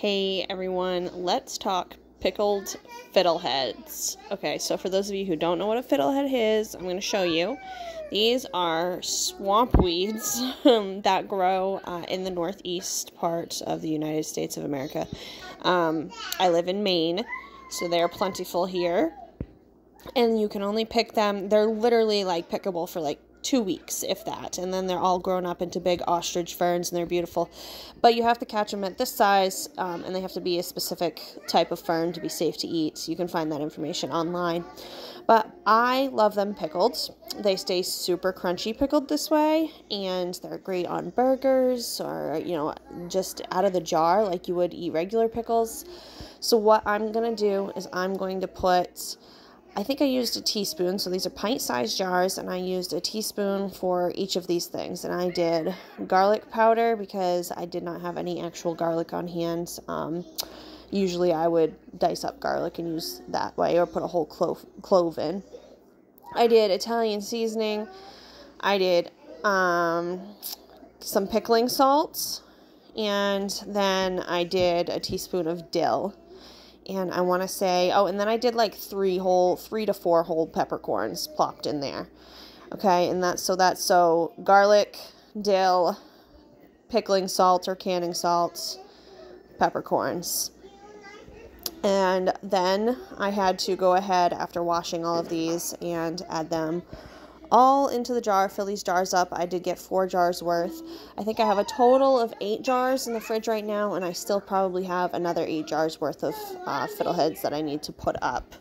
Hey everyone, let's talk pickled fiddleheads. Okay, so for those of you who don't know what a fiddlehead is, I'm going to show you. These are swamp weeds that grow in the northeast part of the United States of America. I live in Maine, so they're plentiful here. And you can only pick them, they're literally like pickable for like 2 weeks, if that, and then they're all grown up into big ostrich ferns, and they're beautiful. But you have to catch them at this size, and they have to be a specific type of fern to be safe to eat. You can find that information online. But I love them pickled. They stay super crunchy pickled this way, and they're great on burgers or, you know, just out of the jar like you would eat regular pickles. So what I'm going to do is I'm going to put, I think I used a teaspoon, so these are pint-sized jars, and I used a teaspoon for each of these things. And I did garlic powder because I did not have any actual garlic on hand. Usually I would dice up garlic and use that way, or put a whole clove in. I did Italian seasoning. I did some pickling salt, and then I did a teaspoon of dill. And I want to say, oh, and then I did like 3 to 4 whole peppercorns plopped in there. Okay, and so garlic, dill, pickling salt or canning salt, peppercorns. And then I had to go ahead after washing all of these and add them all into the jar, fill these jars up. I did get 4 jars worth. I think I have a total of 8 jars in the fridge right now, and I still probably have another 8 jars worth of fiddleheads that I need to put up.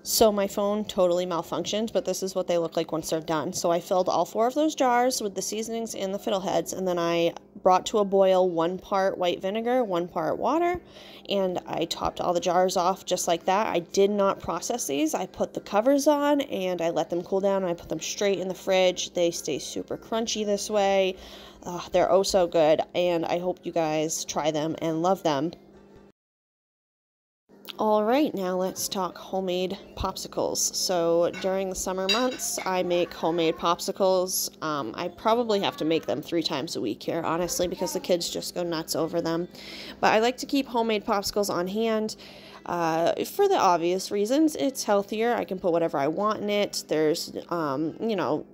So my phone totally malfunctioned, but this is what they look like once they're done. So I filled all 4 of those jars with the seasonings and the fiddleheads, and then I brought to a boil 1 part white vinegar, 1 part water, and I topped all the jars off just like that. I did not process these. I put the covers on and I let them cool down, and I put them straight in the fridge. They stay super crunchy this way. They're oh so good, and I hope you guys try them and love them. All right, now let's talk homemade popsicles. So during the summer months, I make homemade popsicles. I probably have to make them 3 times a week here, honestly, because the kids just go nuts over them. But I like to keep homemade popsicles on hand for the obvious reasons. It's healthier. I can put whatever I want in it. There's, you know,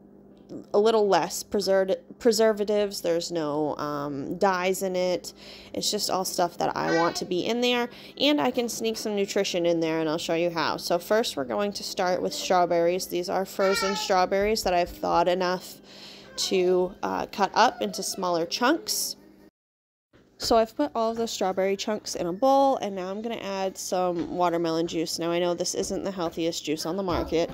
a little less preservatives. There's no dyes in it. It's just all stuff that I want to be in there, and I can sneak some nutrition in there, and I'll show you how. So first we're going to start with strawberries. These are frozen strawberries that I've thawed enough to cut up into smaller chunks. So I've put all of the strawberry chunks in a bowl, and now I'm going to add some watermelon juice. Now I know this isn't the healthiest juice on the market.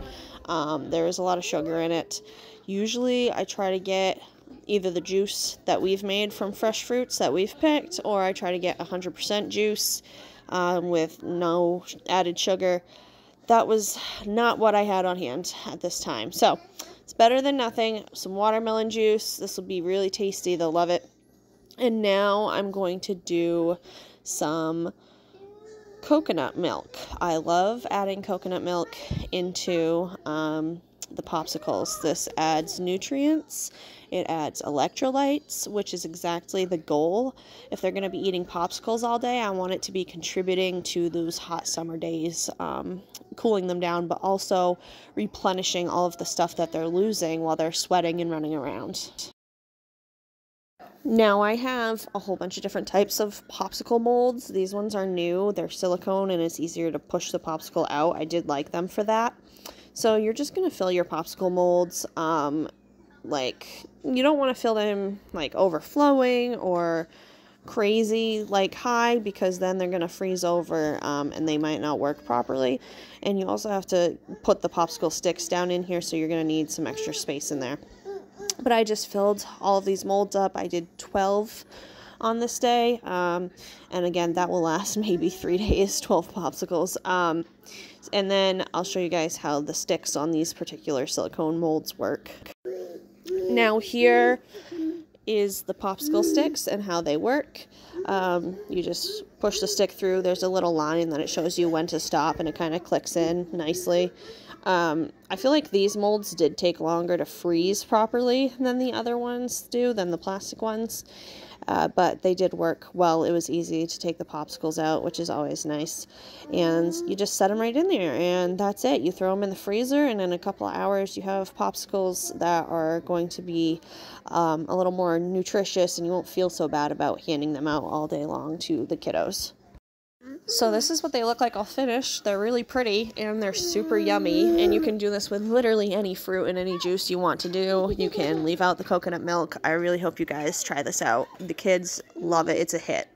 There is a lot of sugar in it. Usually I try to get either the juice that we've made from fresh fruits that we've picked, or I try to get 100% juice with no added sugar. That was not what I had on hand at this time. So it's better than nothing. Some watermelon juice. This will be really tasty. They'll love it. And now I'm going to do some coconut milk. I love adding coconut milk into the popsicles. This adds nutrients. It adds electrolytes, which is exactly the goal. If they're going to be eating popsicles all day, I want it to be contributing to those hot summer days, cooling them down, but also replenishing all of the stuff that they're losing while they're sweating and running around. Now I have a whole bunch of different types of popsicle molds. These ones are new. They're silicone, and it's easier to push the popsicle out. I did like them for that. So you're just going to fill your popsicle molds, like, you don't want to fill them, like, overflowing or crazy like high, because then they're gonna freeze over and they might not work properly. And you also have to put the popsicle sticks down in here, so you're gonna need some extra space in there. But I just filled all of these molds up. I did 12 on this day, and again, that will last maybe 3 days, 12 popsicles. And then I'll show you guys how the sticks on these particular silicone molds work. Now here is the popsicle sticks and how they work. You just push the stick through. There's a little line that it shows you when to stop, and it kind of clicks in nicely. I feel like these molds did take longer to freeze properly than the other ones do, than the plastic ones. But they did work well. It was easy to take the popsicles out, which is always nice. And you just set them right in there, and that's it. You throw them in the freezer, and in a couple of hours you have popsicles that are going to be a little more nutritious, and you won't feel so bad about handing them out all day long to the kiddos. So this is what they look like all finished. They're really pretty, and they're super yummy, and you can do this with literally any fruit and any juice you want to do. You can leave out the coconut milk. I really hope you guys try this out. The kids love it. It's a hit.